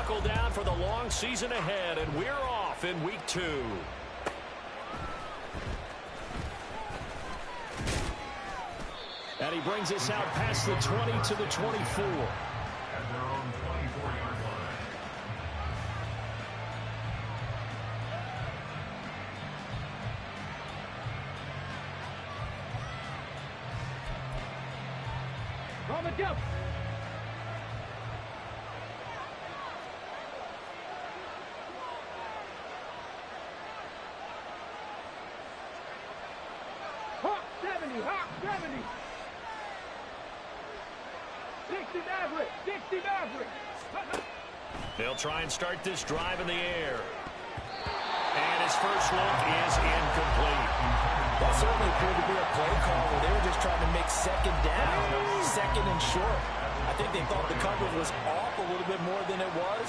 buckle down for the long season ahead, and we're off in week 2. And he brings us out past the 20 to the 24. At their own 24-yard line. Rama, jump! Hawk 70, Hawk 70! 60 Maverick, 60 Maverick! They'll try and start this drive in the air. And his first look is incomplete. That certainly appeared to be a play call where they were just trying to make second down, second and short. I think they thought the coverage was off a little bit more than it was.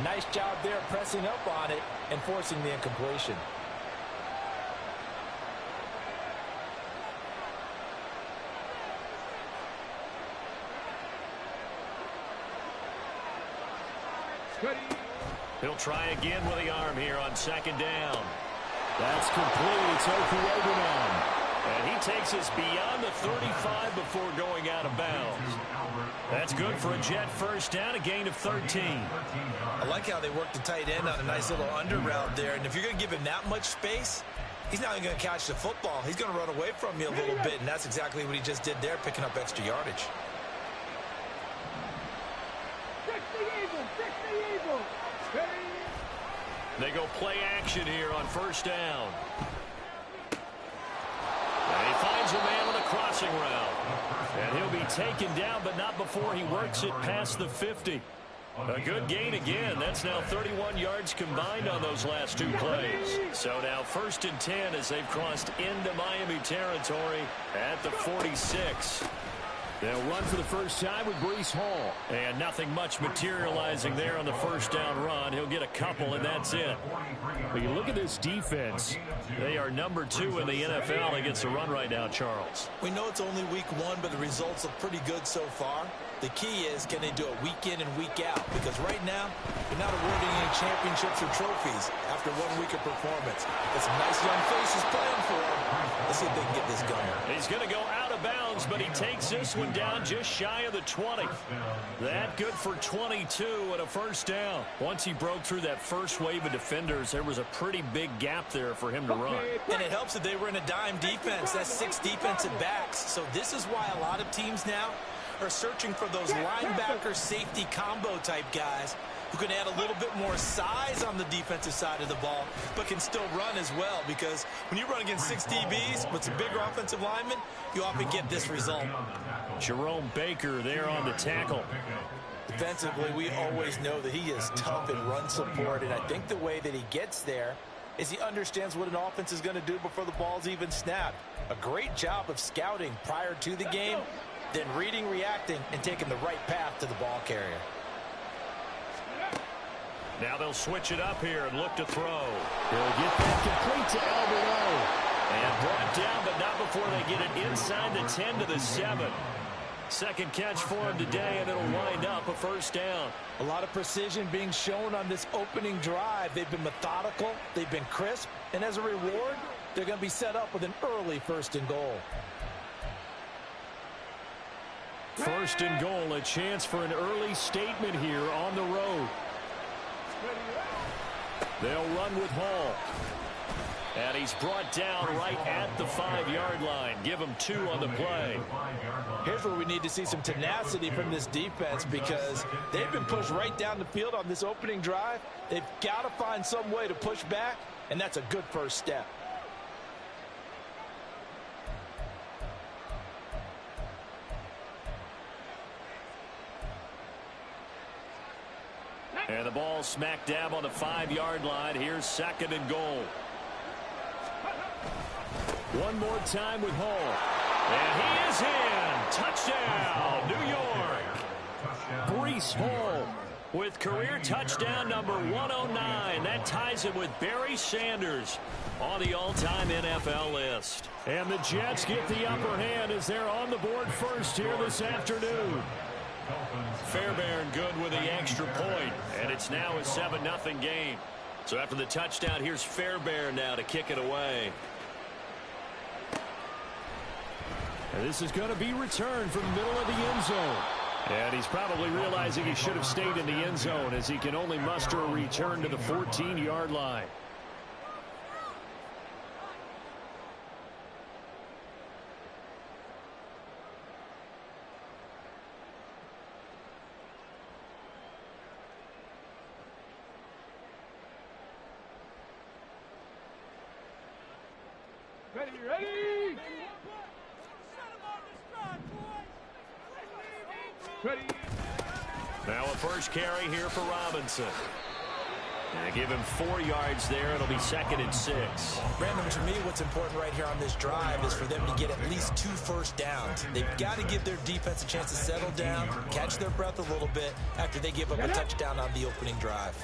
Nice job there pressing up on it and forcing the incompletion. He'll try again with the arm here on second down. That's complete. It's Okuobunan. And he takes us beyond the 35 before going out of bounds. That's good for a Jet first down, a gain of 13. I like how they worked the tight end on a nice little under route there. And if you're going to give him that much space, he's not even going to catch the football. He's going to run away from you a little bit, and that's exactly what he just did there, picking up extra yardage. 60 Eagles, 60 Eagles! They go play action here on first down. And he finds a man with a crossing route. And he'll be taken down, but not before he works it past the 50. A good gain again. That's now 31 yards combined on those last 2 plays. So now 1st and 10 as they've crossed into Miami territory at the 46. They'll run for the first time with Breece Hall. And nothing much materializing there on the first down run. He'll get a couple, and that's it. But you look at this defense. They are number 2 in the NFL against the run right now, Charles. We know it's only week 1, but the results look pretty good so far. The key is, can they do it week in and week out? Because right now, they're not awarding any championships or trophies after 1 week of performance. Got some nice young faces playing for them. Let's see if they can get this going. He's going to go out of bounds, but he takes this one down just shy of the 20. That good for 22 and a first down. Once he broke through that first wave of defenders, there was a pretty big gap there for him to run. And it helps that they were in a dime defense. That's 6 defensive backs. So this is why a lot of teams now are searching for those linebacker safety combo type guys who can add a little bit more size on the defensive side of the ball, but can still run as well, because when you run against 6 DBs with some bigger offensive linemen, you often get this result. Jerome Baker there on the tackle. Defensively, we always know that he is tough in run support, and I think the way that he gets there is he understands what an offense is going to do before the ball's even snapped. A great job of scouting prior to the game, then reading, reacting, and taking the right path to the ball carrier. Now they'll switch it up here and look to throw. He'll get that complete to Alvarado. And brought down, but not before they get it inside the 10 to the 7. Second catch for him today, and it'll wind up a first down. A lot of precision being shown on this opening drive. They've been methodical, they've been crisp, and as a reward, they're going to be set up with an early 1st and goal. 1st and goal, a chance for an early statement here on the road. They'll run with Hall. And he's brought down right at the 5-yard line. Give him 2 on the play. Here's where we need to see some tenacity from this defense, because they've been pushed right down the field on this opening drive. They've got to find some way to push back, and that's a good first step. And the ball smack dab on the 5-yard line. Here's 2nd and goal. One more time with Hall. And he is in. Touchdown, New York. Breece Hall with career touchdown number 109. That ties him with Barry Sanders on the all-time NFL list. And the Jets get the upper hand as they're on the board first here this afternoon. Fairbairn good with the extra point. And it's It's now a 7-0 game. So after the touchdown, here's Fairbairn now to kick it away. And this is going to be returned from the middle of the end zone. And he's probably realizing he should have stayed in the end zone as he can only muster a return to the 14-yard line. Ready! Now a first carry here for Robinson. And give him 4 yards there. It'll be 2nd and 6. Brandon, to me, what's important right here on this drive is for them to get at least 2 first downs. They've got to give their defense a chance to settle down, catch their breath a little bit after they give up a touchdown on the opening drive.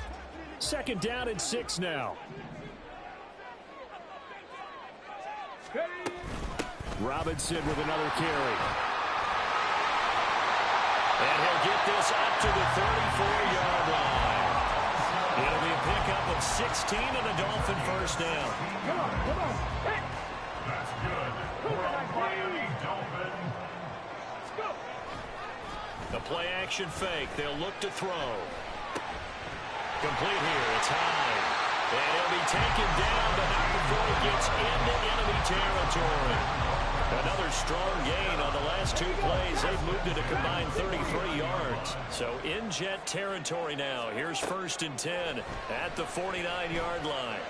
2nd down and 6 now. Robinson with another carry. And he'll get this up to the 34-yard line. It'll be a pickup of 16 and a Dolphin first down. Come on. Hit. That's good. From Miami Dolphin. Let's go. The play action fake. They'll look to throw. Complete here. It's high. And he'll be taken down, but not before he gets into enemy territory. Another strong gain on the last 2 plays. They've moved it a combined 33 yards. So in jet territory now. Here's 1st and 10 at the 49-yard line.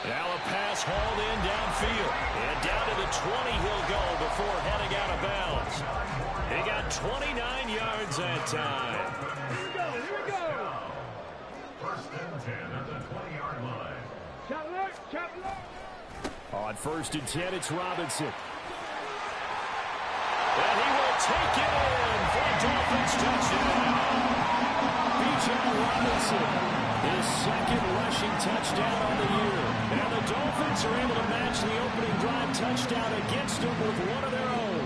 Now a pass hauled in downfield. And down to the 20 he'll go before heading out of bounds. He got 29 yards that time. Here we go. 1st and 10 at the 20-yard line. Chop alert. On 1st and 10, it's Robinson. And he will take it in for a Dolphins touchdown. B.J. Robinson, his 2nd rushing touchdown on the year. And the Dolphins are able to match the opening drive touchdown against them with one of their own.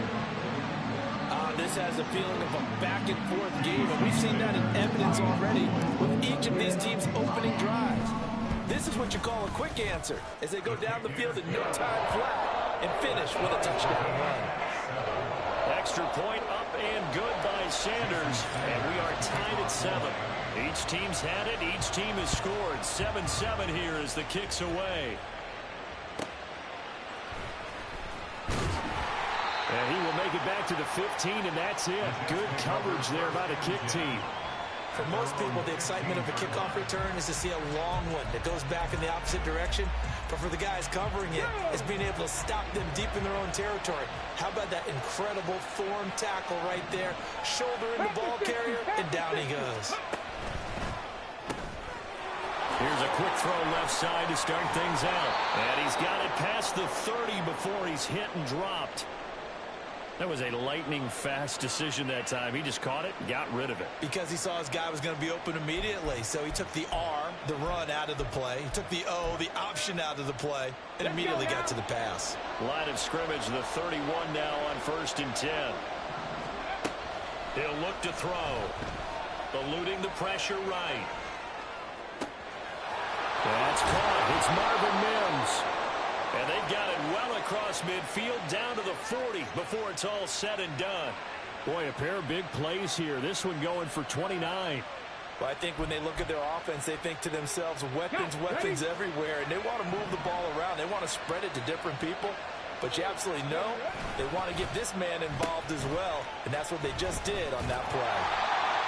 This has a feeling of a back-and-forth game, and we've seen that in evidence already with each of these teams' opening drives. This is what you call a quick answer as they go down the field in no time flat and finish with a touchdown run. Extra point up and good by Sanders. And we are tied at 7. Each team's had it. Each team has scored. 7-7 here as the kick's away. And he will make it back to the 15, and that's it. Good coverage there by the kick team. For most people, the excitement of a kickoff return is to see a long one that goes back in the opposite direction. But for the guys covering it, it's being able to stop them deep in their own territory. How about that incredible form tackle right there? Shoulder in the ball carrier, and down he goes. Here's a quick throw left side to start things out. And he's got it past the 30 before he's hit and dropped. That was a lightning-fast decision that time. He just caught it and got rid of it. Because he saw his guy was going to be open immediately. So he took the R, the run, out of the play. He took the O, the option, out of the play, and immediately got to the pass. Line of scrimmage, the 31 now on 1st and 10. He'll look to throw. Eluding the pressure right. That's caught. It's Marvin Mims. And they've got it well across midfield down to the 40 before it's all said and done. Boy, a pair of big plays here. This one going for 29. Well, I think when they look at their offense, they think to themselves, weapons everywhere, and they want to move the ball around. They want to spread it to different people. But you absolutely know they want to get this man involved as well, and that's what they just did on that play.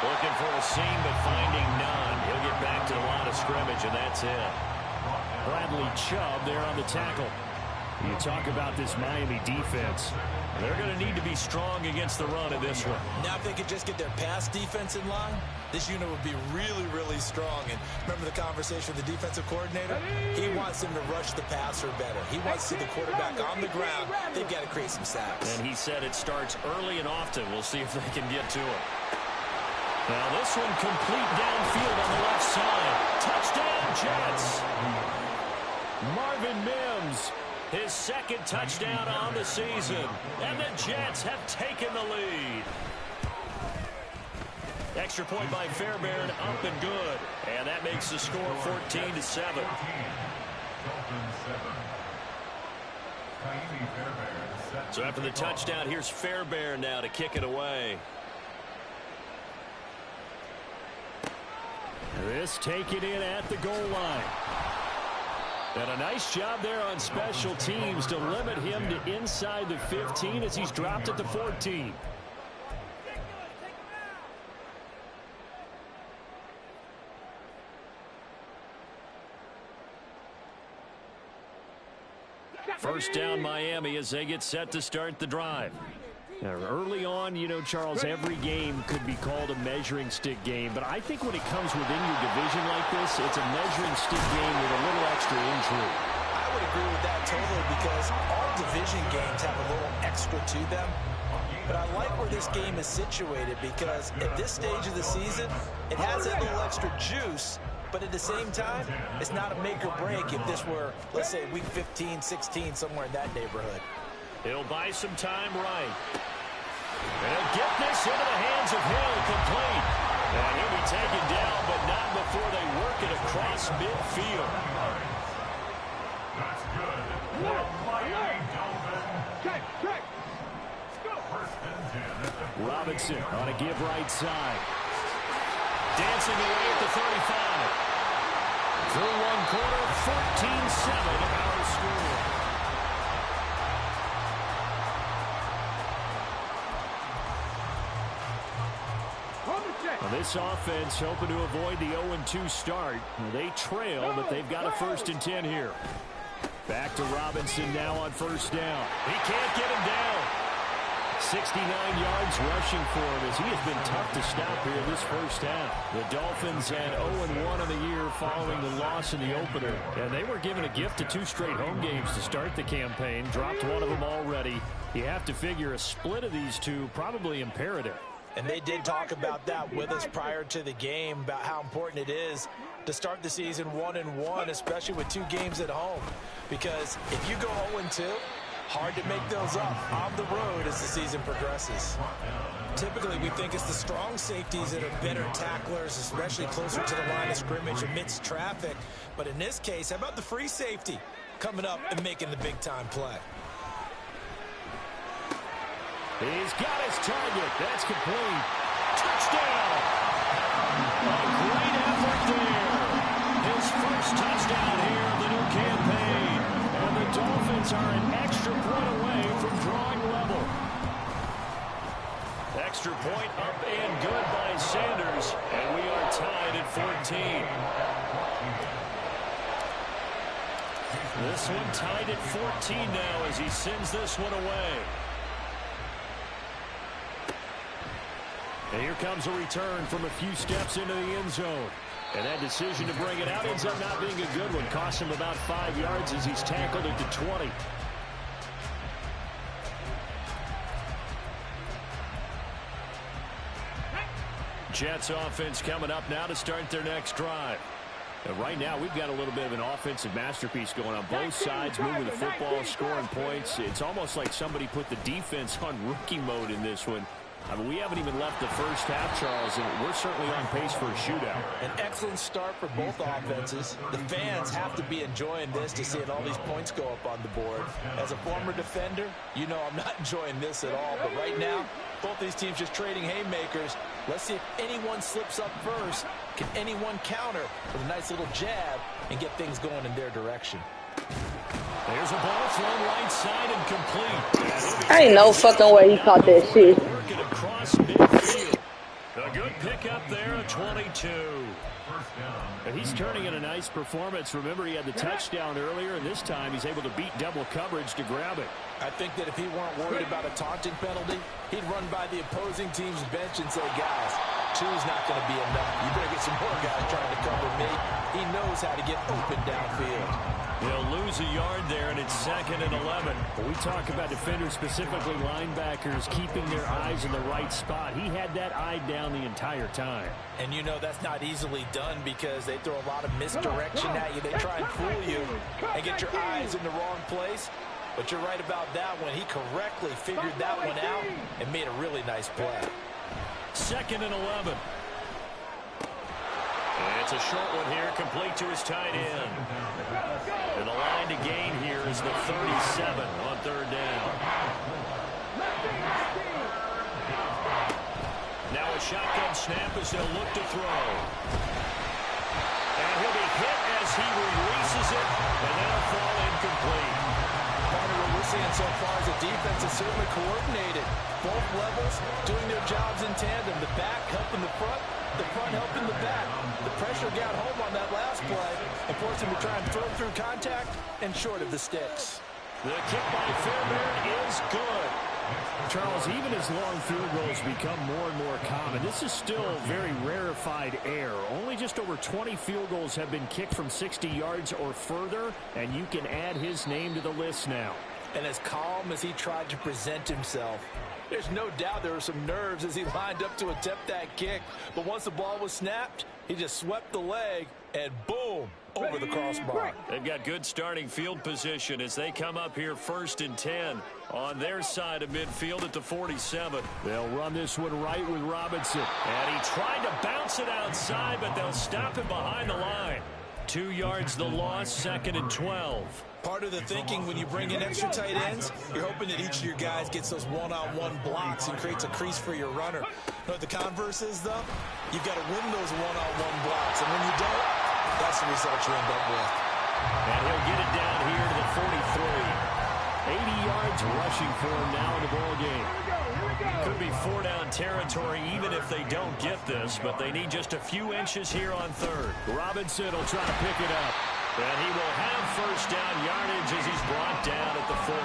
Looking for a seam, but finding none. He'll get back to the line of scrimmage, and that's it. Bradley Chubb there on the tackle. You talk about this Miami defense. They're going to need to be strong against the run in this one. Now if they could just get their pass defense in line, this unit would be really, really strong. And remember the conversation with the defensive coordinator? He wants them to rush the passer better. He wants to see the quarterback on the ground. They've got to create some sacks. And he said it starts early and often. We'll see if they can get to it. Now this one complete downfield on the left side. Touchdown, Jets. Marvin Mims, his 2nd touchdown on the season. And the Jets have taken the lead. Extra point by Fairbairn, up and good. And that makes the score 14-7. So after the touchdown, here's Fairbairn now to kick it away. This taken in at the goal line. And a nice job there on special teams to limit him to inside the 15 as he's dropped at the 14. First down Miami as they get set to start the drive. Now, early on, you know, Charles, every game could be called a measuring stick game, but I think when it comes within your division like this, it's a measuring stick game with a little extra intrigue. I would agree with that totally because all division games have a little extra to them. But I like where this game is situated because at this stage of the season, it has that little extra juice. But at the same time, it's not a make or break if this were, let's say, week 15, 16, somewhere in that neighborhood. He'll buy some time right. And get this into the hands of Hill, complete. And he'll be taken down, but not before they work it across midfield. That's good. Miami Dolphins. Check. Let's go. First and 10. Robinson on a give right side. Dancing away at the 35. Through one quarter, 14-7 our score. Well, this offense hoping to avoid the 0-2 start. They trail, but they've got a 1st and 10 here. Back to Robinson now on first down. He can't get him down. 69 yards rushing for him as he has been tough to stop here this first half. The Dolphins had 0-1 in the year following the loss in the opener. And they were given a gift of 2 straight home games to start the campaign. Dropped one of them already. You have to figure a split of these two probably imperative. And they did talk about that with us prior to the game, about how important it is to start the season 1-1, especially with 2 games at home. Because if you go 0-2, hard to make those up on the road as the season progresses. Typically, we think it's the strong safeties that are better tacklers, especially closer to the line of scrimmage amidst traffic. But in this case, how about the free safety coming up and making the big-time play? He's got his target. That's complete. Touchdown! A great effort there. His first touchdown here of the new campaign. And the Dolphins are an extra point away from drawing level. Extra point up and good by Sanders. And we are tied at 14. This one tied at 14 now as he sends this one away. And here comes a return from a few steps into the end zone. And that decision to bring it out ends up not being a good one. Costs him about 5 yards as he's tackled at the 20. Jets offense coming up now to start their next drive. And right now, we've got a little bit of an offensive masterpiece going on both sides, moving the football, scoring points. It's almost like somebody put the defense on rookie mode in this one. I mean, we haven't even left the first half, Charles, and we're certainly on pace for a shootout. An excellent start for both offenses. The fans have to be enjoying this to see all these points go up on the board. As a former defender, you know I'm not enjoying this at all. But right now, both these teams just trading haymakers. Let's see if anyone slips up first. Can anyone counter with a nice little jab and get things going in their direction? There's a ball thrown right side and complete. Ain't no fucking way he caught that shit. Working across midfield. A good pickup there, a 22. And he's turning in a nice performance. Remember, he had the touchdown earlier, and this time he's able to beat double coverage to grab it. I think that if he weren't worried about a taunting penalty, he'd run by the opposing team's bench and say, guys, two's not going to be enough. You better get some more guys trying to cover me. He knows how to get open downfield. He'll lose a yard there, and it's 2nd and 11. When we talk about defenders, specifically linebackers, keeping their eyes in the right spot. He had that eye down the entire time. And you know that's not easily done because they throw a lot of misdirection at you. They try and fool you and get your eyes in the wrong place. But you're right about that one. He correctly figured that one out and made a really nice play. 2nd and 11. It's a short one here, complete to his tight end. And the line to gain here is the 37 on third down. Now a shotgun snap as they'll look to throw. And he'll be hit as he releases it, and that'll fall incomplete. Part of what we're seeing so far is the defense is certainly coordinated. Both levels doing their jobs in tandem. The back helping the front helping the back. The pressure got home on that last play and forced him to try and throw through contact and short of the sticks. The kick by Fairbairn is good. Charles, even as long field goals become more and more common, this is still very rarefied air. Only just over 20 field goals have been kicked from 60 yards or further, and you can add his name to the list now. And as calm as he tried to present himself, there's no doubt there were some nerves as he lined up to attempt that kick. But once the ball was snapped, he just swept the leg and boom, over the crossbar. They've got good starting field position as they come up here 1st and 10 on their side of midfield at the 47. They'll run this one right with Robinson. And he tried to bounce it outside, but they'll stop him behind the line. 2 yards the loss, 2nd and 12. Part of the thinking when you bring in extra tight ends, you're hoping that each of your guys gets those one-on-one blocks and creates a crease for your runner. You know what the converse is, though? You've got to win those one-on-one blocks, and when you don't, that's the result you end up with. And he'll get it down here to the 43. 80 yards rushing for him now in the ball game. Could be 4-down territory even if they don't get this, but they need just a few inches here on third. Robinson will try to pick it up. And he will have 1st down yardage as he's brought down at the 41.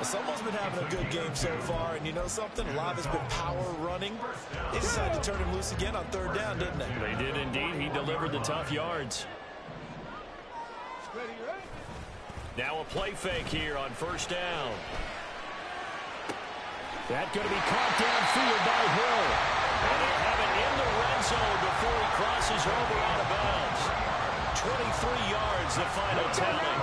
Someone's been having a good game so far, and you know something? A lot of it's been power running. They decided to turn him loose again on 3rd down, didn't they? They did indeed. He delivered the tough yards. Now a play fake here on 1st down. That's going to be caught downfield by Hill. And he'll have it in the red zone before he crosses over out of bounds. 23 yards, the final tally.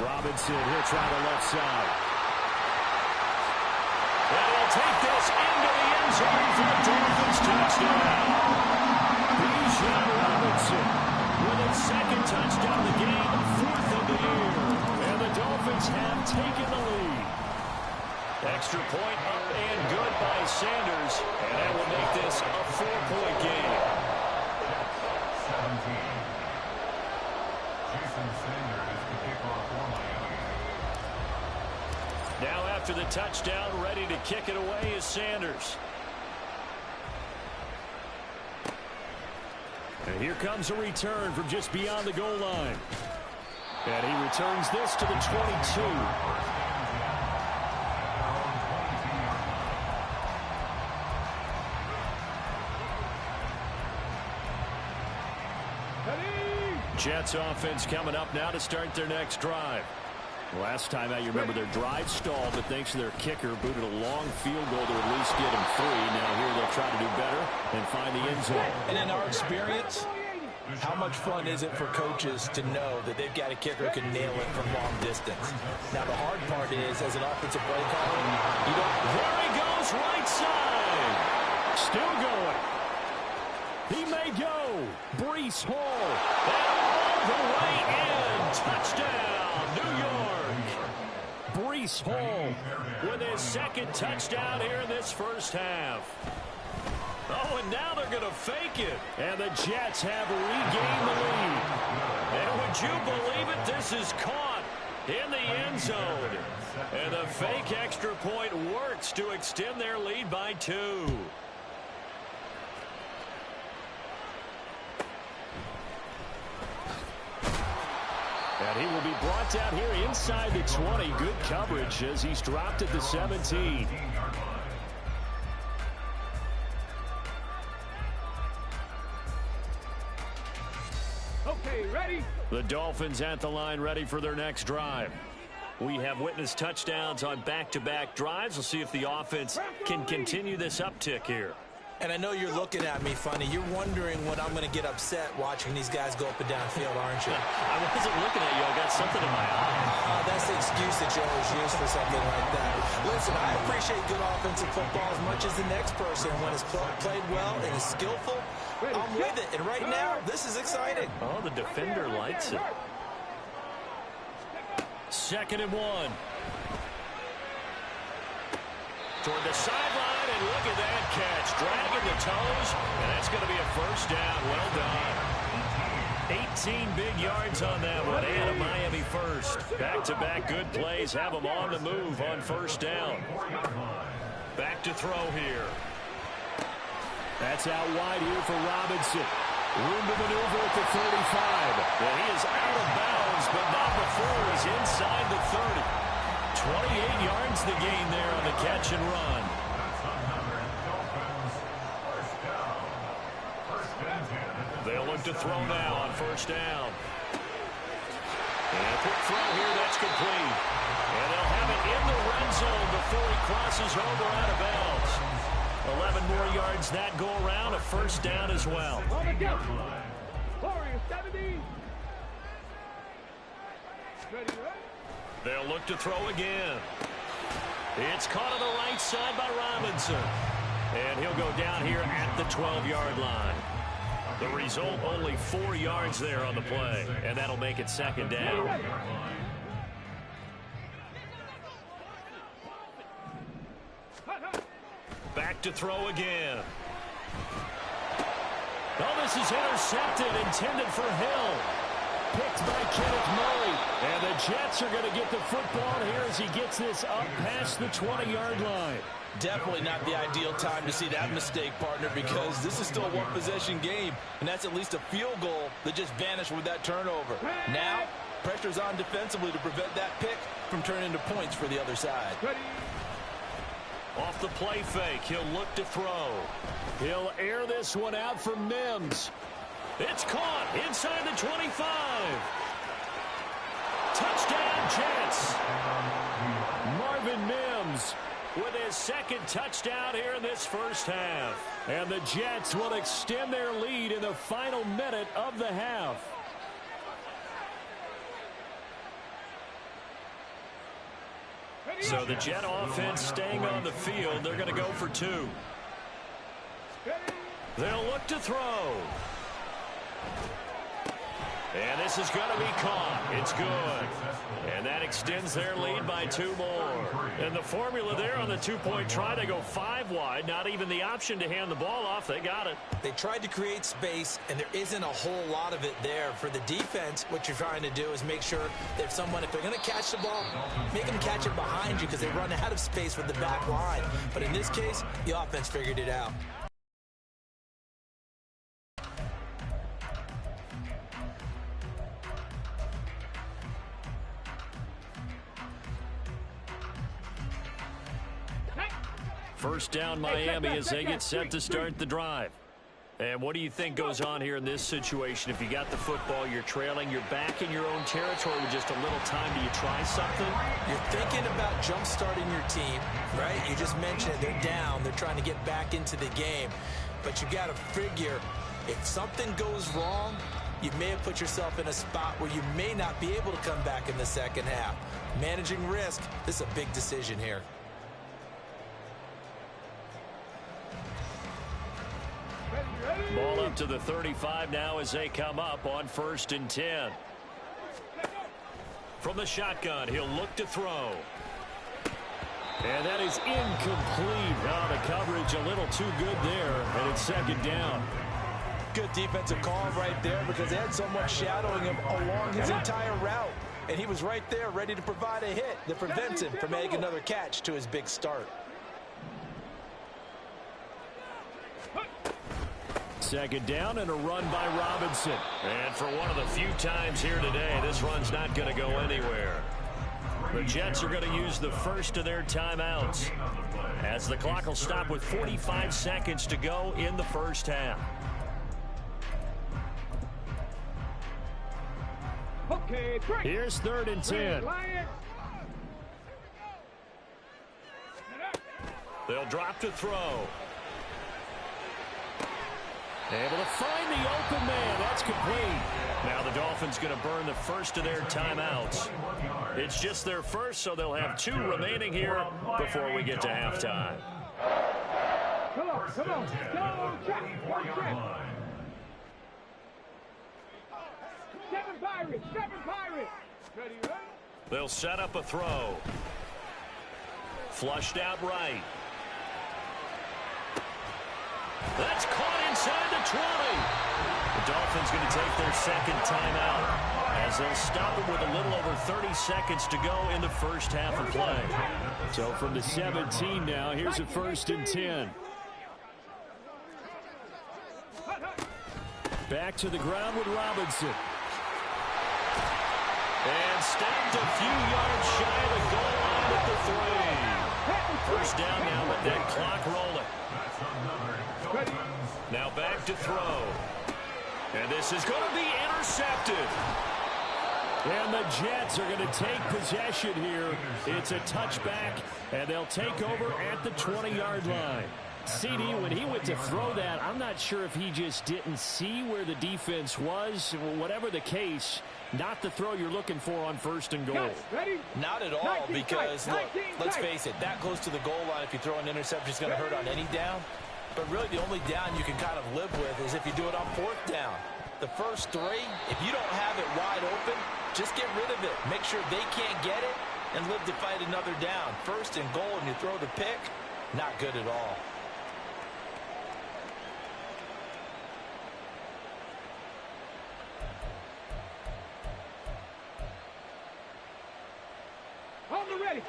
Robinson, he'll try the left side. And he'll take this into the end zone for the Dolphins touchdown. Bijan Robinson with his 2nd touchdown of the game, 4th of the year. And the Dolphins have taken the lead. Extra point up and good by Sanders. And that will make this a 4-point game. 17. Jason Sanders is the kickoff for Miami. Now after the touchdown, ready to kick it away is Sanders. And here comes a return from just beyond the goal line. And he returns this to the 22. Jets offense coming up now to start their next drive. Last time out, you remember their drive stalled, but thanks to their kicker, booted a long field goal to at least get him 3. Now here they'll try to do better and find the end zone. And in our experience, how much fun is it for coaches to know that they've got a kicker who can nail it from long distance? Now the hard part is, as an offensive play caller, you don't... There he goes, right side. Still going. He may go. Breece Hall. And all the way in. Touchdown, New York. Breece Hall with his 2nd touchdown here in this 1st half. Oh, and now they're going to fake it. And the Jets have regained the lead. And would you believe it? This is caught in the end zone. And the fake extra point works to extend their lead by 2. And he will be brought down here inside the 20. Good coverage as he's dropped at the 17. Okay, ready? The Dolphins at the line ready for their next drive. We have witnessed touchdowns on back-to-back drives. We'll see if the offense can continue this uptick here. And I know you're looking at me funny. You're wondering when I'm going to get upset watching these guys go up and down field, aren't you? I wasn't looking at you. I got something in my eye. That's the excuse that you always use for something like that. Listen, I appreciate good offensive football as much as the next person. When it's played well and is skillful, I'm with it. And right now, this is exciting. Oh, the defender likes it. 2nd and 1. Toward the sideline, and look at that catch. Dragging the toes, and that's going to be a first down. Well done. 18 big yards on that one, and a Miami first. Back-to-back good plays have them on the move on first down. Back to throw here. That's out wide here for Robinson. Room to maneuver at the 35. And he is out of bounds, but not before he's inside the 30. 28 yards the gain there on the catch and run. They'll look to throw now on first down. And a quick throw here, that's complete. And they'll have it in the red zone before he crosses over out of bounds. 11 more yards that go around, a first down as well. They'll look to throw again. It's caught on the right side by Robinson. And he'll go down here at the 12-yard line. The result, only 4 yards there on the play. And that'll make it second down. Back to throw again. Oh, this is intercepted, intended for Hill. Picked by Kenneth Murray. And the Jets are going to get the football here as he gets this up past the 20-yard line. Definitely not the ideal time to see that mistake, partner, because this is still a one-possession game, and that's at least a field goal that just vanished with that turnover. Now, pressure's on defensively to prevent that pick from turning into points for the other side. Off the play fake, he'll look to throw. He'll air this one out for Mims. It's caught inside the 25. Touchdown, Jets. Marvin Mims with his second touchdown here in this first half. And the Jets will extend their lead in the final minute of the half. So the Jet offense staying on the field. They're going to go for 2. They'll look to throw. And this is going to be caught. It's good. And that extends their lead by 2 more. And the formula there on the 2-point try to go 5 wide. Not even the option to hand the ball off. They got it. They tried to create space, and there isn't a whole lot of it there. For the defense, what you're trying to do is make sure that if they're going to catch the ball, make them catch it behind you because they run out of space with the back line. But in this case, the offense figured it out. First down, Miami, as they get set to start the drive. And what do you think goes on here in this situation? If you got the football, you're trailing, you're back in your own territory with just a little time. Do you try something? You're thinking about jump-starting your team, right? You just mentioned they're down. They're trying to get back into the game. But you got to figure if something goes wrong, you may have put yourself in a spot where you may not be able to come back in the second half. Managing risk, this is a big decision here. Ball up to the 35 now as they come up on 1st and 10. From the shotgun, he'll look to throw. And that is incomplete. Now the coverage a little too good there, and it's second down. Good defensive call right there because they had someone shadowing him along his entire route. And he was right there ready to provide a hit that prevents him from making another catch to his big start. Second down and a run by Robinson. And for one of the few times here today, this run's not going to go anywhere. The Jets are going to use the first of their timeouts as the clock will stop with 45 seconds to go in the first half. Okay, break. Here's 3rd and 10. They'll drop to throw. Able to find the open man. That's complete. Now the Dolphins going to burn the first of their timeouts. It's just their first, so they'll have 2 remaining here before we get to halftime. Come on. Go, check. Seven Pirates. Ready? They'll set up a throw. Flushed out right. That's caught inside the 20. The Dolphins going to take their second timeout as they'll stop it with a little over 30 seconds to go in the first half of play. So from the 17 now, here's a 1st and 10. Back to the ground with Robinson. And stopped a few yards shy of the goal line with the 3. First down now with that clock rolling. Now back to throw. And this is going to be intercepted. And the Jets are going to take possession here. It's a touchback, and they'll take over at the 20-yard line. CD, when he went to throw that, I'm not sure if he just didn't see where the defense was. Whatever the case, not the throw you're looking for on 1st and goal. Not at all, because, look, let's face it, that close to the goal line, if you throw an interception, it's going to hurt on any down. But really, the only down you can kind of live with is if you do it on 4th down. The first 3, if you don't have it wide open, just get rid of it. Make sure they can't get it and live to fight another down. 1st and goal, and you throw the pick, not good at all.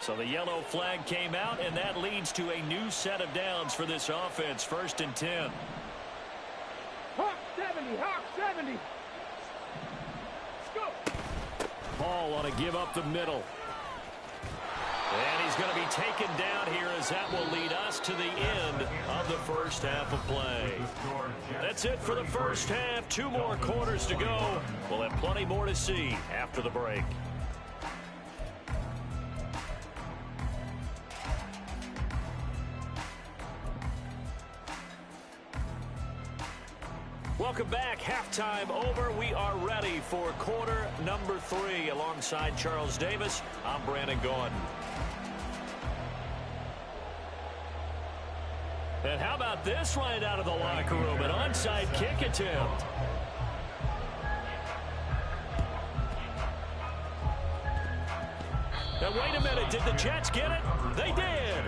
So the yellow flag came out, and that leads to a new set of downs for this offense. 1st and 10. Hawk 70. Let's go. Ball on a give up the middle. And he's going to be taken down here as that will lead us to the end of the first half of play. That's it for the first half. 2 more quarters to go. We'll have plenty more to see after the break. Welcome back. Halftime over. We are ready for quarter number 3. Alongside Charles Davis, I'm Brandon Gordon. And how about this right out of the locker room? An onside kick attempt. Now, wait a minute. Did the Jets get it? They did.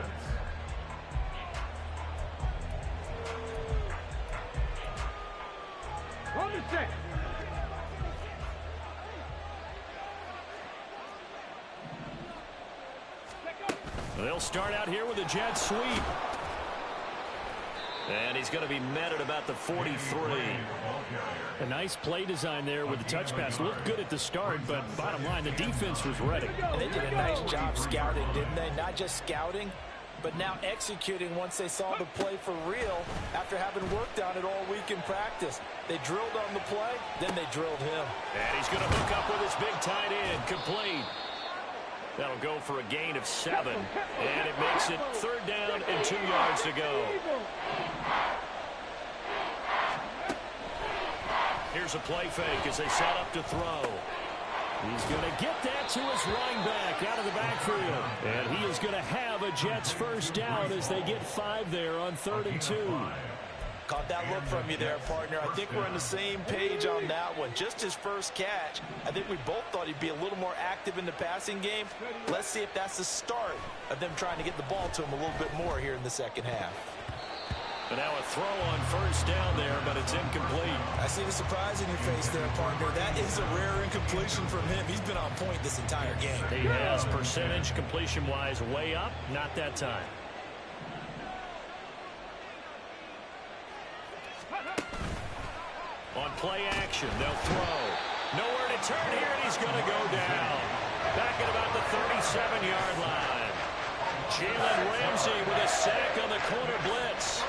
On the set. They'll start out here with a jet sweep. And he's going to be met at about the 43. A nice play design there with the touch pass. Looked good at the start, but bottom line, the defense was ready. And they did a nice job scouting, didn't they? Not just scouting, but now executing once they saw the play for real after having worked on it all week in practice. They drilled on the play, then they drilled him. And he's going to hook up with his big tight end. Complete. That'll go for a gain of 7. And it makes it 3rd down and 2 yards to go. Here's a play fake as they set up to throw. He's going to get that to his running back out of the backfield. And he is going to have a Jets first down as they get 5 there on 3rd and 2. Caught that look from you there, partner. I think we're on the same page on that one. Just his first catch. I think we both thought he'd be a little more active in the passing game. Let's see if that's the start of them trying to get the ball to him a little bit more here in the second half. And now a throw on 1st down there, but it's incomplete. I see the surprise in your face there, partner. That is a rare incompletion from him. He's been on point this entire game. He has percentage completion-wise way up. Not that time. On play action, they'll throw. Nowhere to turn here, and he's going to go down. Back at about the 37-yard line. Jalen Ramsey with a sack on the corner blitz.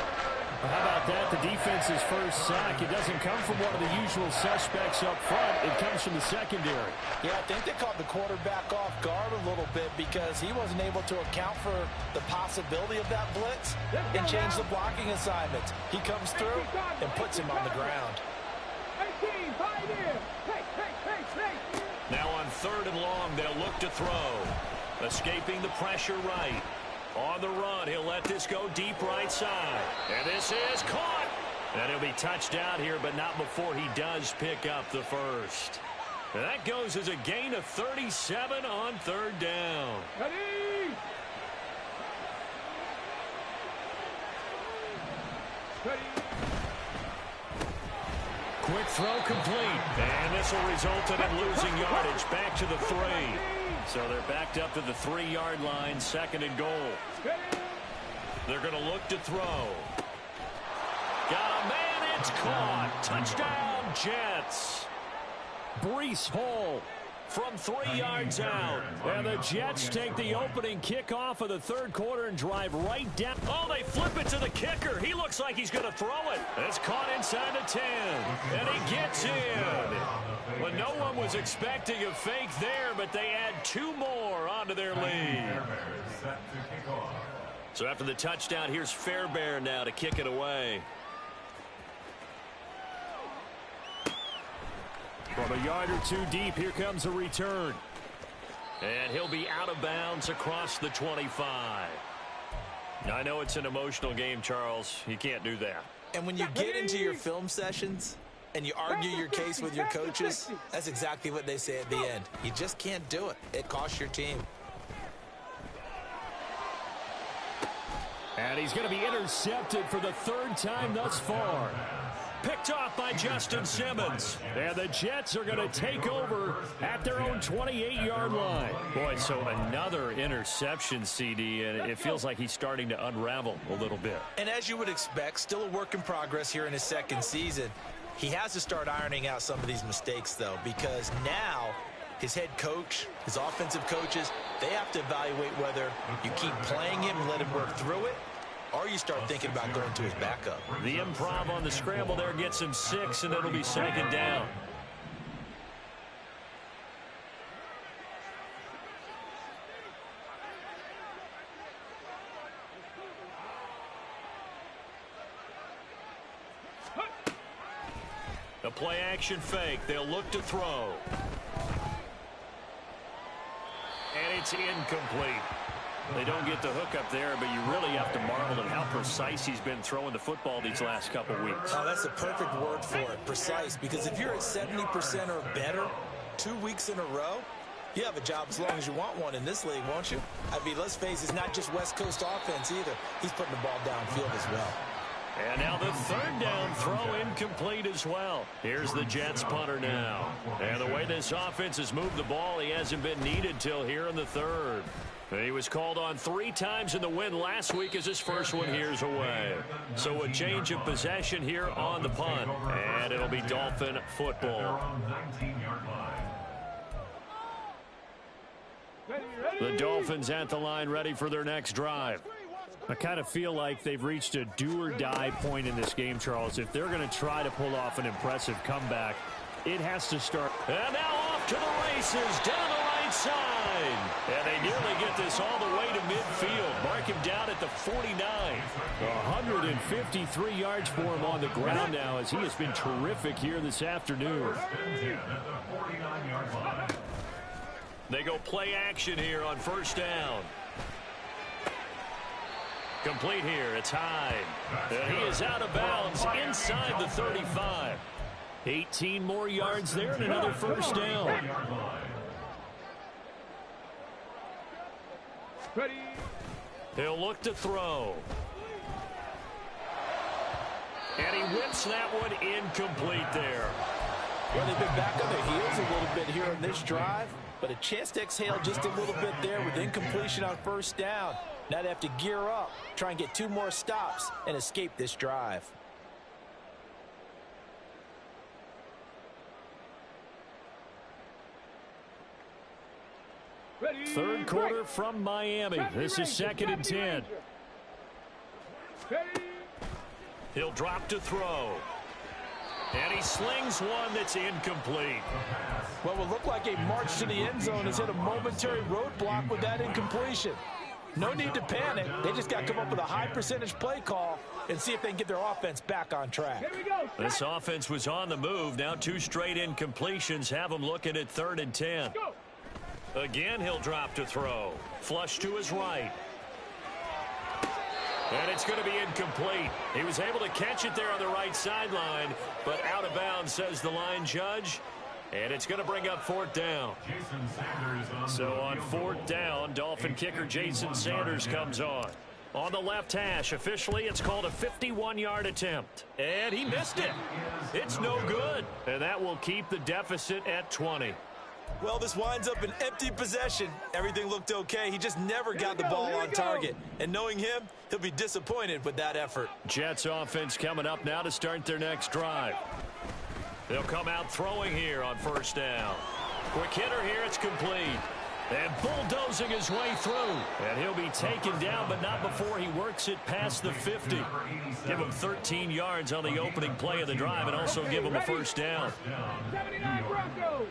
How about that? The defense's first sack. It doesn't come from one of the usual suspects up front. It comes from the secondary. Yeah, I think they caught the quarterback off guard a little bit because he wasn't able to account for the possibility of that blitz and change the blocking assignments. He comes through and puts him on the ground. 18, 5 in. Hey. Now on 3rd and long, they'll look to throw. Escaping the pressure right. On the run, he'll let this go deep right side. And this is caught. And he'll be touchdown here, but not before he does pick up the first. And that goes as a gain of 37 on 3rd down. Ready. Quick throw complete. And this will result in him losing yardage back to the 3. So they're backed up to the 3-yard line, 2nd and goal. They're going to look to throw. Got a man, it's caught. Touchdown, Jets. Breece Hall from 3 yards out. And the Jets take the opening kickoff of the 3rd quarter and drive right down. Oh, they flip it to the kicker. He looks like he's going to throw it. It's caught inside the 10. And he gets in. Well, no one was expecting a fake there, but they add 2 more onto their lead. So after the touchdown, here's Fairbairn now to kick it away. From a yard or 2 deep, here comes a return. And he'll be out of bounds across the 25. I know it's an emotional game, Charles. You can't do that. And when you get into your film sessions and you argue your case with your coaches, that's exactly what they say at the end. You just can't do it. It costs your team. And he's going to be intercepted for the 3rd time thus far. Picked off by Justin Simmons. And the Jets are going to take over at their own 28-yard line. Boy, so another interception, CD, and it feels like he's starting to unravel a little bit. And as you would expect, still a work in progress here in his 2nd season. He has to start ironing out some of these mistakes, though, because now his head coach, his offensive coaches, they have to evaluate whether you keep playing him and let him work through it, or you start thinking about going to his backup. The improv on the scramble there gets him 6, and it'll be 2nd down. A play-action fake. They'll look to throw. And it's incomplete. They don't get the hook up there, but you really have to marvel at how precise he's been throwing the football these last couple weeks. Oh, that's a perfect word for it, precise, because if you're at 70% or better 2 weeks in a row, you have a job as long as you want one in this league, won't you? I mean, let's face it, it's not just West Coast offense either. He's putting the ball downfield as well. And now the 3rd down throw incomplete as well. Here's the Jets punter now. And the way this offense has moved the ball, he hasn't been needed till here in the 3rd. He was called on 3 times in the win last week as his first one here's away. So a change of possession here on the punt. And it'll be Dolphin football. The Dolphins at the line ready for their next drive. I kind of feel like they've reached a do-or-die point in this game, Charles. If they're going to try to pull off an impressive comeback, it has to start. And now off to the races, down the right side. And they nearly get this all the way to midfield. Mark him down at the 49. 153 yards for him on the ground now as he has been terrific here this afternoon. They go play action here on 1st down. Complete here. It's Hyde. And he is out of bounds inside the 35. 18 more yards there and another 1st down. Ready. He'll look to throw. And he whips that one incomplete there. Well, they've been back on their heels a little bit here on this drive, but a chance to exhale just a little bit there with incompletion on 1st down. Now they have to gear up, try and get 2 more stops, and escape this drive. Ready. 3rd quarter from Miami. This is 2nd and 10. Ready. He'll drop to throw. And he slings one that's incomplete. What will look like a march to the end zone has hit a momentary roadblock with that incompletion. No need to panic. They just got to come up with a high percentage play call and see if they can get their offense back on track. Here we go. This offense was on the move. Now 2 straight incompletions have him looking at 3rd and 10. Go. Again, he'll drop to throw. Flush to his right. And it's going to be incomplete. He was able to catch it there on the right sideline, but out of bounds, says the line judge. And it's going to bring up 4th down. So on 4th down, Dolphin kicker Jason Sanders comes on. On the left hash, officially, it's called a 51-yard attempt. And he missed it. It's no good. And that will keep the deficit at 20. Well, this winds up an empty possession. Everything looked okay. He just never got the ball on target. And knowing him, he'll be disappointed with that effort. Jets offense coming up now to start their next drive. They'll come out throwing here on 1st down. Quick hitter here, it's complete. And bulldozing his way through. And he'll be taken down, but not before he works it past the 50. Give him 13 yards on the opening play of the drive and also give him a 1st down. 79 Broncos.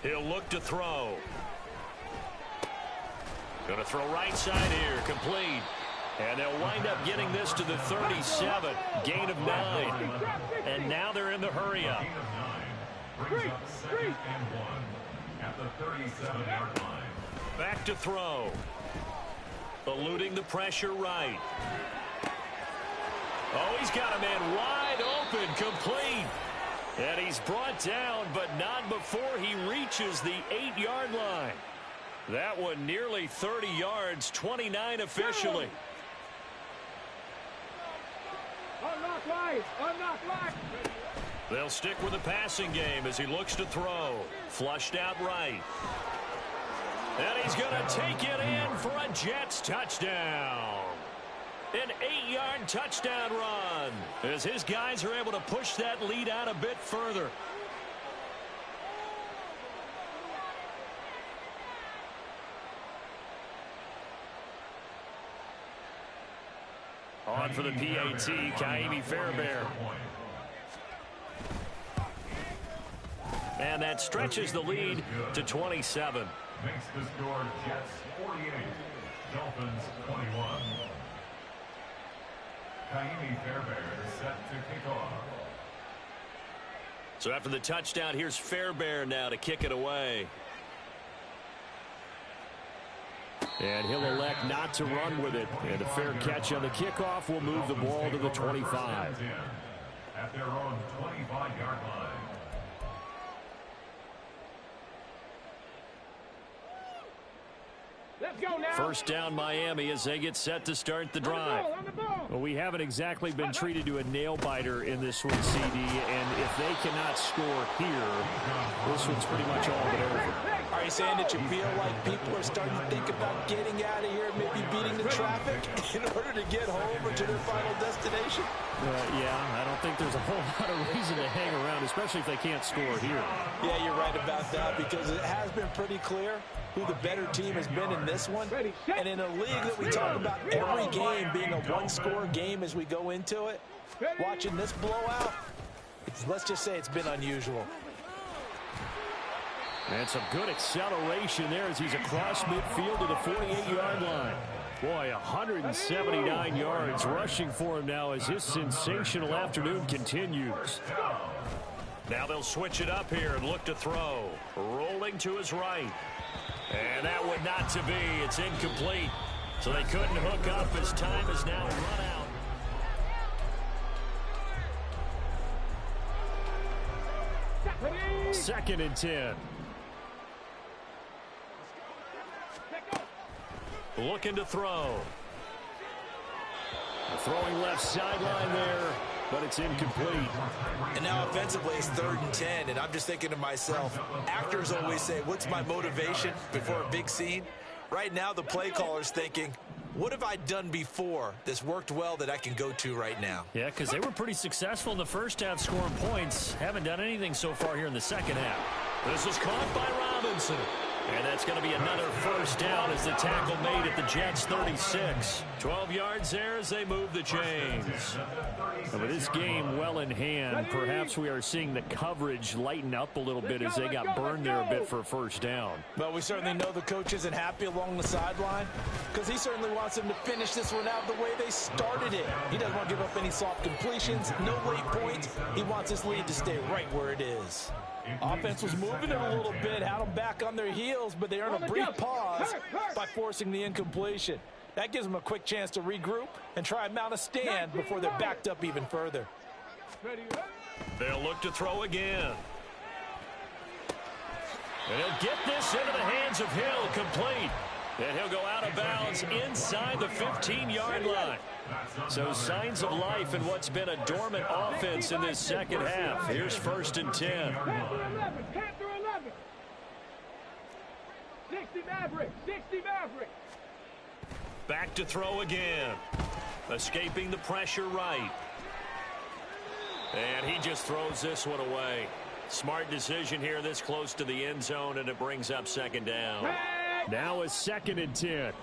He'll look to throw. Going to throw right side here, complete. And they'll wind up getting this to the 37. Gain of 9. And now they're in the hurry up. At the 37-yard line. Back to throw. Eluding the pressure right. Oh, he's got a man wide open, complete. And he's brought down, but not before he reaches the 8-yard line. That one nearly 30 yards, 29 officially. Unlock line. Unlock line. They'll stick with the passing game as he looks to throw. Flushed out right. And he's going to take it in for a Jets touchdown. An 8-yard touchdown run as his guys are able to push that lead out a bit further. On for the PAT, Kaimi Fairbairn. And that stretches the lead to 27. Makes the score Jets 48, Dolphins 21. Kaimi Fairbairn is set to kick off. So after the touchdown, here's Fairbairn now to kick it away. And he'll elect not to run with it. And a fair catch on the kickoff will move the ball to the 25. At their own 25-yard line. Let's go now. 1st down Miami as they get set to start the drive. On the ball. Well, we haven't exactly been treated to a nail-biter in this one, CD, and if they cannot score here, this one's pretty much all but over. Are you saying that you feel like people are starting to think about getting out of here, maybe beating the traffic in order to get home or to their final destination? Yeah, I don't think there's a whole lot of reason to hang around, especially if they can't score here. Yeah, you're right about that because it has been pretty clear who the better team has been in this one. And in a league that we talk about every game being a one-score game as we go into it, watching this blowout, let's just say it's been unusual. And some good acceleration there as he's across midfield to the 48-yard line. Boy, 179 yards rushing for him now as his sensational afternoon continues. Now they'll switch it up here and look to throw. Rolling to his right. And that would not to be. It's incomplete. So they couldn't hook up as time is now run out. Second and 10. Looking to throw. Throwing left sideline there, but it's incomplete. And now offensively it's 3rd and 10, and I'm just thinking to myself, actors always say, what's my motivation before a big scene? Right now the play caller's thinking, what have I done before that's worked well that I can go to right now? Yeah, because they were pretty successful in the first half scoring points. Haven't done anything so far here in the second half. This is caught by Robinson. And that's going to be another first down as the tackle made at the Jets' 36. 12 yards there as they move the chains. And with this game well in hand, perhaps we are seeing the coverage lighten up a little bit as they got burned there a bit for a first down. Well, we certainly know the coach isn't happy along the sideline because he certainly wants them to finish this one out the way they started it. He doesn't want to give up any soft completions, no late points. He wants his lead to stay right where it is. Offense was moving it a little bit, had them back on their heels, but they earned a brief pause by forcing the incompletion. That gives them a quick chance to regroup and try and mount a stand before they're backed up even further. They'll look to throw again. And he'll get this into the hands of Hill, complete. And he'll go out of bounds inside the 15-yard line. So signs of life in what's been a dormant offense in this second half. Here's 1st and 10. 10 through 11. 60 Maverick. 60 Maverick. Back to throw again. Escaping the pressure right. And he just throws this one away. Smart decision here this close to the end zone, and it brings up 2nd down. Now a 2nd and 10.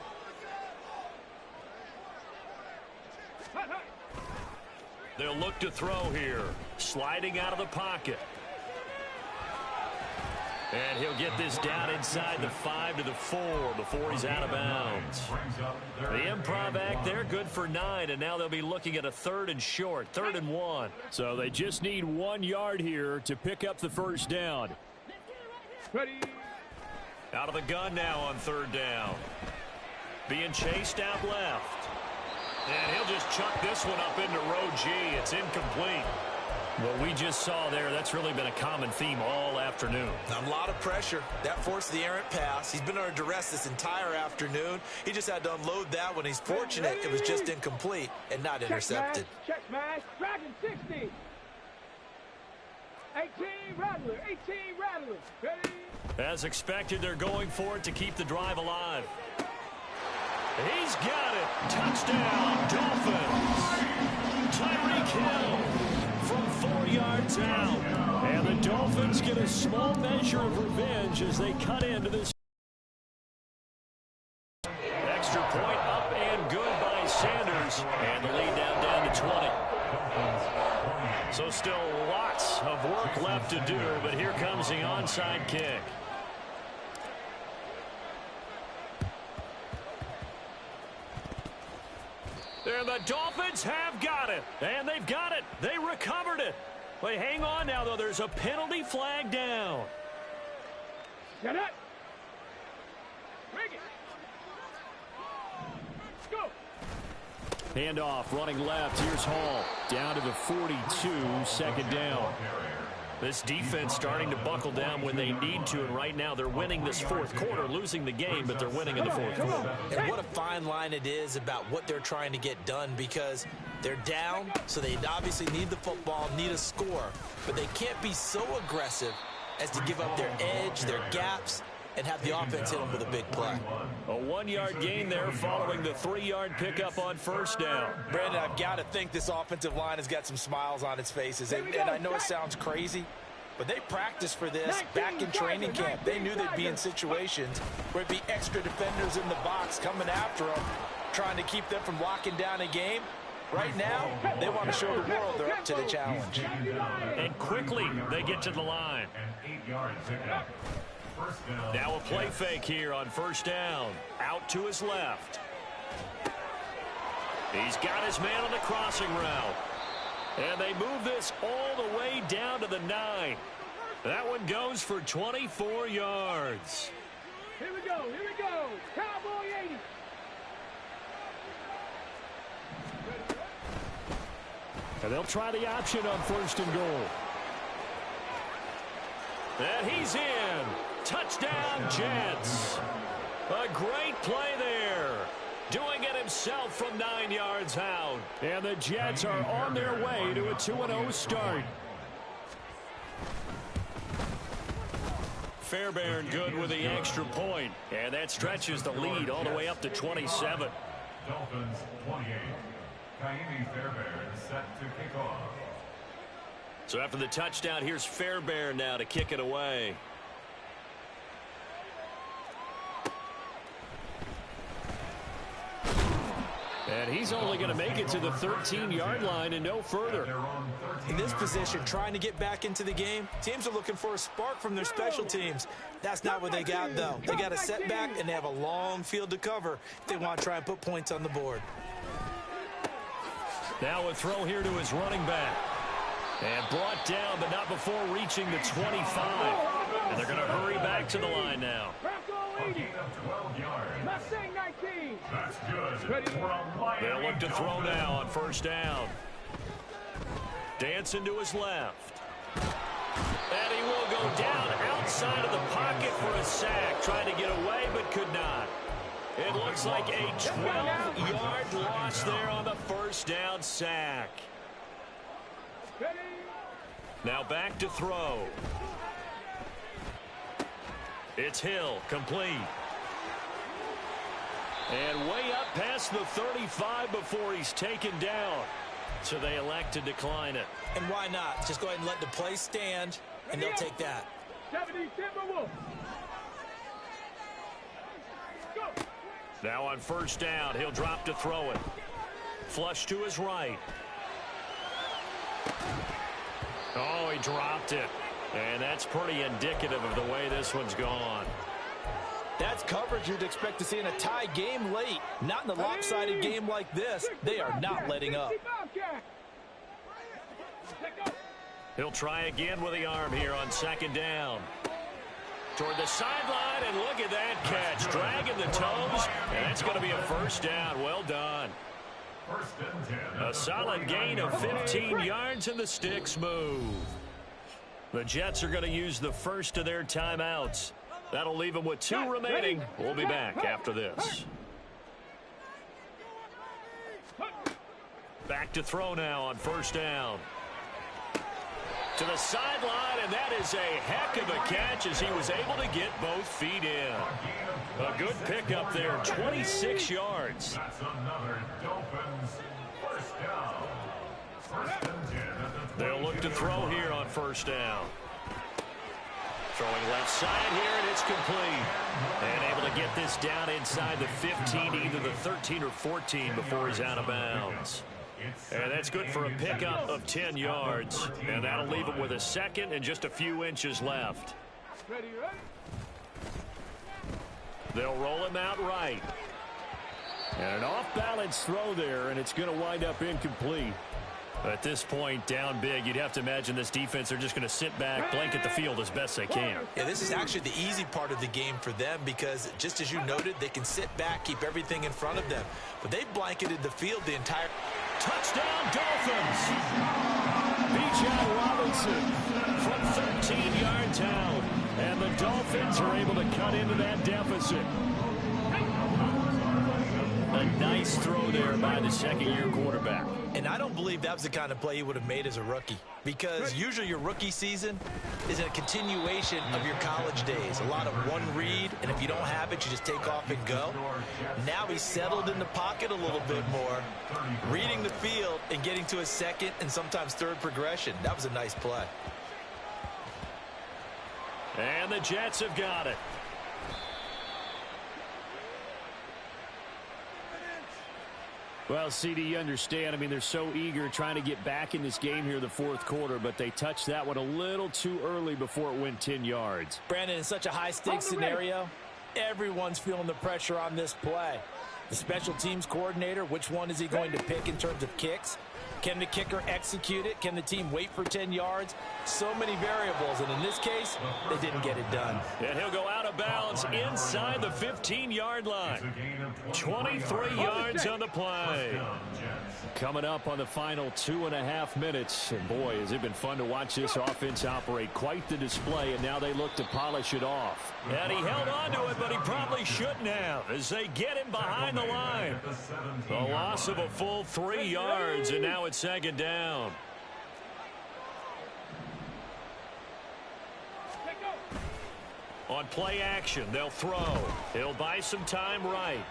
They'll look to throw here. Sliding out of the pocket. And he'll get this down inside the 5 to the 4 before he's out of bounds. The improv act there, good for 9, and now they'll be looking at a 3rd and short, 3rd and 1. So they just need 1 yard here to pick up the first down. Ready. Out of the gun now on 3rd down. Being chased out left. And he'll just chuck this one up into row G. It's incomplete. What we just saw there, that's really been a common theme all afternoon. A lot of pressure. That forced the errant pass. He's been under duress this entire afternoon. He just had to unload that one. He's fortunate it was just incomplete and not intercepted. Check smash. Dragon 60. 18 Rattler. 18 Rattler. Ready. As expected, they're going for it to keep the drive alive. He's got it. Touchdown, Dolphins. Tyreek Hill from 4 yards out. And the Dolphins get a small measure of revenge as they cut into this. Extra point up and good by Sanders. And the lead now down to 20. So still lots of work left to do, but here comes the onside kick. And the Dolphins have got it. And they've got it. They recovered it. But hang on now, though. There's a penalty flag down. Get it. Bring it. Go. Handoff, running left. Here's Hall. Down to the 42, 2nd down. This defense starting to buckle down when they need to, and right now they're winning this 4th quarter, losing the game, but they're winning in the 4th quarter. And what a fine line it is about what they're trying to get done, because they're down, so they obviously need the football, need a score, but they can't be so aggressive as to give up their edge, their gaps, and have the offense hit them with a big play. A 1-yard gain there following the 3-yard pickup on 1st down. Brandon, I've got to think this offensive line has got some smiles on its faces. And I know it sounds crazy, but they practiced for this back in training camp. They knew they'd be in situations where it'd be extra defenders in the box coming after them, trying to keep them from locking down a game. Right now, they want to show the world they're up to the challenge. And quickly, they get to the line. Now a play fake here on 1st down. Out to his left. He's got his man on the crossing route. And they move this all the way down to the 9. That one goes for 24 yards. Here we go. Here we go. Cowboy 80. And they'll try the option on 1st and goal. And he's in. Touchdown, Jets. A great play there. Doing it himself from 9 yards out. And the Jets are on their way to a 2-0 start. Fairbairn good with the extra point. And that stretches the lead all the way up to 27. Dolphins 28. Kaimi Fairbairn set to kick off. So after the touchdown, here's Fairbairn now to kick it away. And he's only going to make it to the 13-yard line and no further. In this position, trying to get back into the game, teams are looking for a spark from their special teams. That's not what they got, though. They got a setback, and they have a long field to cover if they want to try and put points on the board. Now a throw here to his running back. And brought down, but not before reaching the 25. And they're going to hurry back to the line now. That's good. They'll look to throw now on first down. Dancing to his left. And he will go down outside of the pocket for a sack. Trying to get away, but could not. It looks like a 12-yard loss there on the first down sack. Now back to throw. It's Hill, complete. And way up past the 35 before he's taken down. So they elect to decline it. And why not? Just go ahead and let the play stand, and they'll take that. 70 Timberwolves. Now on first down, he'll drop to throw it. Flush to his right. Oh, he dropped it. And that's pretty indicative of the way this one's gone. That's coverage you'd expect to see in a tie game late. Not in a lopsided game like this. They are not letting up. He'll try again with the arm here on second down. Toward the sideline, and look at that catch. Dragging the toes, and that's going to be a first down. Well done. A solid gain of 15 yards, and the sticks move. The Jets are going to use the first of their timeouts. That'll leave them with 2 remaining. We'll be back after this. Back to throw now on first down. To the sideline, and that is a heck of a catch as he was able to get both feet in. A good pickup there, 26 yards. That's another Dolphins first down. First and 10 at the They'll look to throw here on first down. Throwing left side here, and it's complete. And able to get this down inside the 15, either the 13 or 14 before he's out of bounds. And that's good for a pickup of 10 yards. And that'll leave him with a second and just a few inches left. They'll roll him out right. And an off-balance throw there, and it's going to wind up incomplete. At this point, down big, you'd have to imagine this defense are just going to sit back, blanket the field as best they can. Yeah, this is actually the easy part of the game for them because, just as you noted, they can sit back, keep everything in front of them. But they blanketed the field the entire... Touchdown, Dolphins! Bijan Robinson from 13 yards out. And the Dolphins are able to cut into that deficit. A nice throw there by the second-year quarterback. And I don't believe that was the kind of play he would have made as a rookie. Because usually your rookie season is a continuation of your college days. A lot of one read, and if you don't have it, you just take off and go. Now he's settled in the pocket a little bit more, reading the field and getting to a second and sometimes third progression. That was a nice play. And the Jets have got it. Well, CD, you understand. I mean, they're so eager trying to get back in this game here in the fourth quarter, but they touched that one a little too early before it went 10 yards. Brandon, in such a high-stakes scenario, everyone's feeling the pressure on this play. The special teams coordinator, which one is he going to pick in terms of kicks? Can the kicker execute it? Can the team wait for 10 yards? So many variables, and in this case, they didn't get it done. And he'll go out of bounds inside the 15-yard line. 23 yards on the play. Coming up on the final 2.5 minutes. And boy, has it been fun to watch this offense operate. Quite the display, and now they look to polish it off. And he held on to it, but he probably shouldn't have as they get him behind the line. The loss of a full 3 yards, and now it's second down. On play action, they'll throw. He'll buy some time right.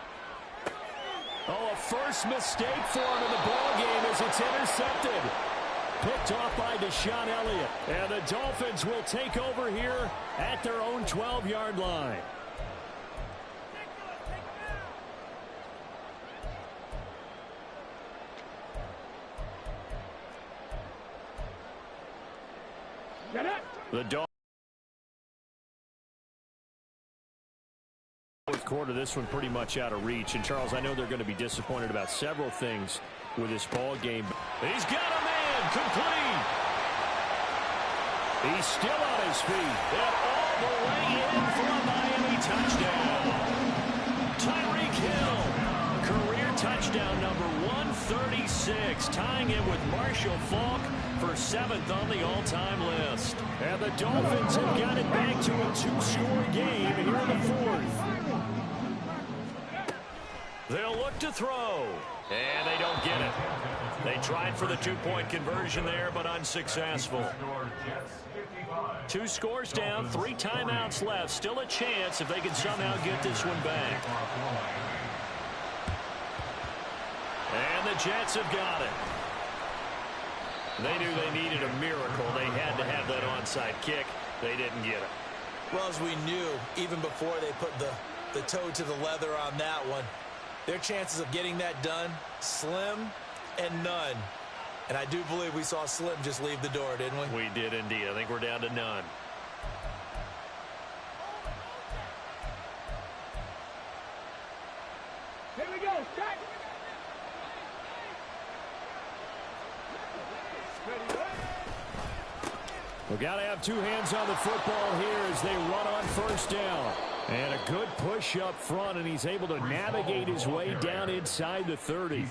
Oh, a first mistake for him in the ball game as it's intercepted. Picked off by Deshaun Elliott. And the Dolphins will take over here at their own 12-yard line. Shut up. The Dolphins. Fourth quarter, this one pretty much out of reach. And Charles, I know they're going to be disappointed about several things with this ball game. He's got a man complete. He's still on his feet. And all the way in for a Miami touchdown. Tyreek Hill, career touchdown number 136, tying it with Marshall Faulk for 7th on the all-time list. And the Dolphins have got it back to a 2-score game here in the fourth. They'll look to throw. And they don't get it. They tried for the 2-point conversion there, but unsuccessful. 2 scores down, 3 timeouts left. Still a chance if they can somehow get this one back. And the Jets have got it. They knew they needed a miracle. They had to have that onside kick. They didn't get it. Well, as we knew, even before they put the toe to the leather on that one, their chances of getting that done, slim and none. And I do believe we saw Slim just leave the door, didn't we? We did indeed. I think we're down to none. Here we go. Start. We've got to have 2 hands on the football here as they run on first down. And a good push up front, and he's able to navigate his way down inside the 30.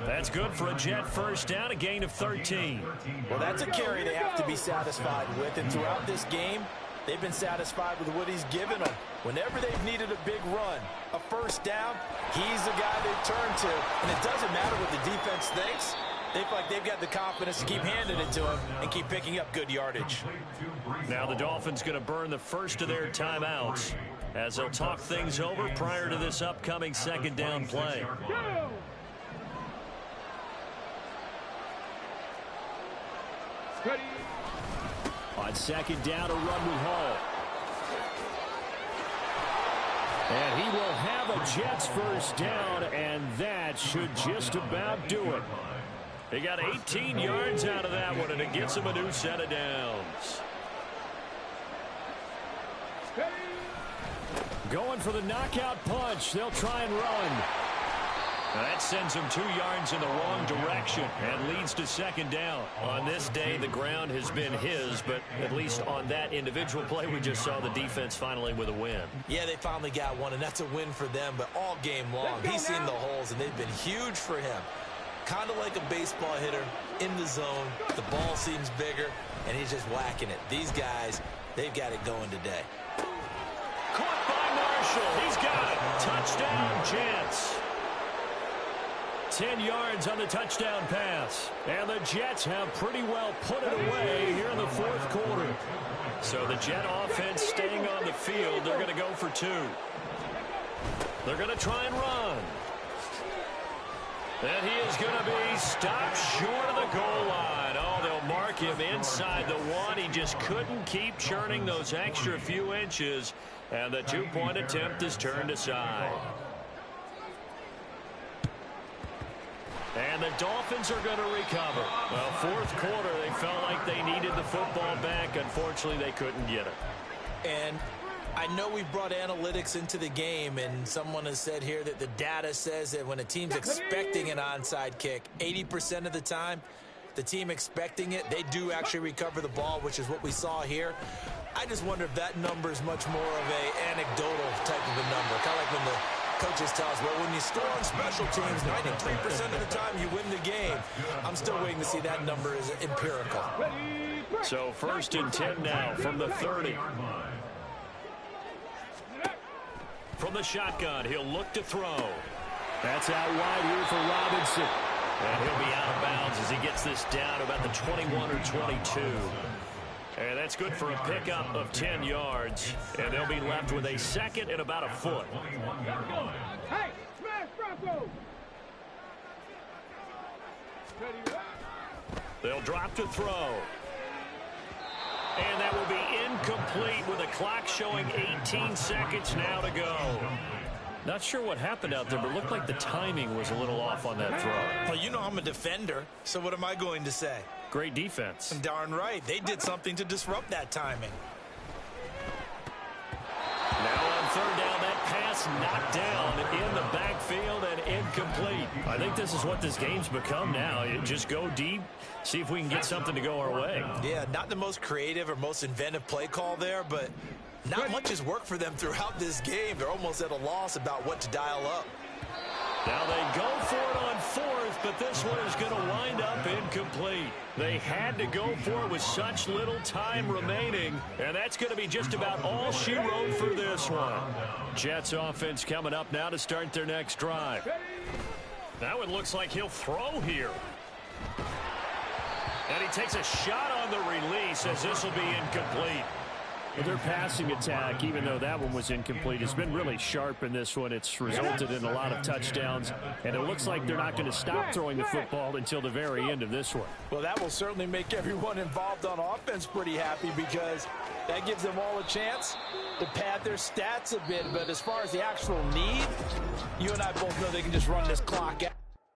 That's good for a Jet first down, a gain of 13. Well, that's a carry they have to be satisfied with, and throughout this game, they've been satisfied with what he's given them. Whenever they've needed a big run, a first down, he's the guy they've turned to, and it doesn't matter what the defense thinks. They feel like they've got the confidence to keep handing it to him and keep picking up good yardage. Now the Dolphins going to burn the first of their timeouts as they'll talk things over prior to this upcoming second down play. On second down, a run with Hall. And he will have a Jets first down, and that should just about do it. He got 18 yards out of that one, and it gets him a new set of downs. Going for the knockout punch. They'll try and run. Now that sends him 2 yards in the wrong direction and leads to second down. On this day, the ground has been his, but at least on that individual play, we just saw the defense finally with a win. Yeah, they finally got one, and that's a win for them, but all game long, he's seen the holes, and they've been huge for him. Kind of like a baseball hitter in the zone. The ball seems bigger, and he's just whacking it. These guys, they've got it going today. Caught by Marshall. He's got it. Touchdown, Jets. 10 yards on the touchdown pass. And the Jets have pretty well put it away here in the fourth quarter. So the Jet offense staying on the field. They're going to go for 2. They're going to try and run. And he is going to be stopped short of the goal line. Oh, they'll mark him inside the 1. He just couldn't keep churning those extra few inches. And the 2-point attempt is turned aside. And the Dolphins are going to recover. Well, fourth quarter, they felt like they needed the football back. Unfortunately, they couldn't get it. And I know we brought analytics into the game, and someone has said here that the data says that when a team's expecting an onside kick, 80% of the time, the team expecting it, they do actually recover the ball, which is what we saw here. I just wonder if that number is much more of a anecdotal type of a number, kind of like when the coaches tell us, well, when you score on special teams, 93% of the time you win the game. I'm still waiting to see that number is empirical. So 1st and 10 now from the 30. From the shotgun, he'll look to throw. That's out wide here for Robinson. And he'll be out of bounds as he gets this down to about the 21 or 22. And that's good for a pickup of 10 yards. And they'll be left with a second and about a foot. Hey, smash Bronco! They'll drop to throw. And that will be incomplete with the clock showing 18 seconds now to go. Not sure what happened out there, but it looked like the timing was a little off on that throw. Well, you know I'm a defender, so what am I going to say? Great defense. Darn right. They did something to disrupt that timing. Now on third down, that pass knocked down in the backfield and incomplete. I think this is what this game's become now. You just go deep, see if we can get something to go our way. Yeah, not the most creative or most inventive play call there, but not much has worked for them throughout this game. They're almost at a loss about what to dial up. Now they go for it on fourth, but this one is going to wind up incomplete. They had to go for it with such little time remaining, and that's going to be just about all she wrote for this one. Jets offense coming up now to start their next drive. Now it looks like he'll throw here. And he takes a shot on the release as this will be incomplete. Their passing attack, even though that one was incomplete, has been really sharp in this one. It's resulted in a lot of touchdowns, and it looks like they're not going to stop throwing the football until the very end of this one. Well, that will certainly make everyone involved on offense pretty happy because that gives them all a chance to pad their stats a bit. But as far as the actual need, you and I both know they can just run this clock out.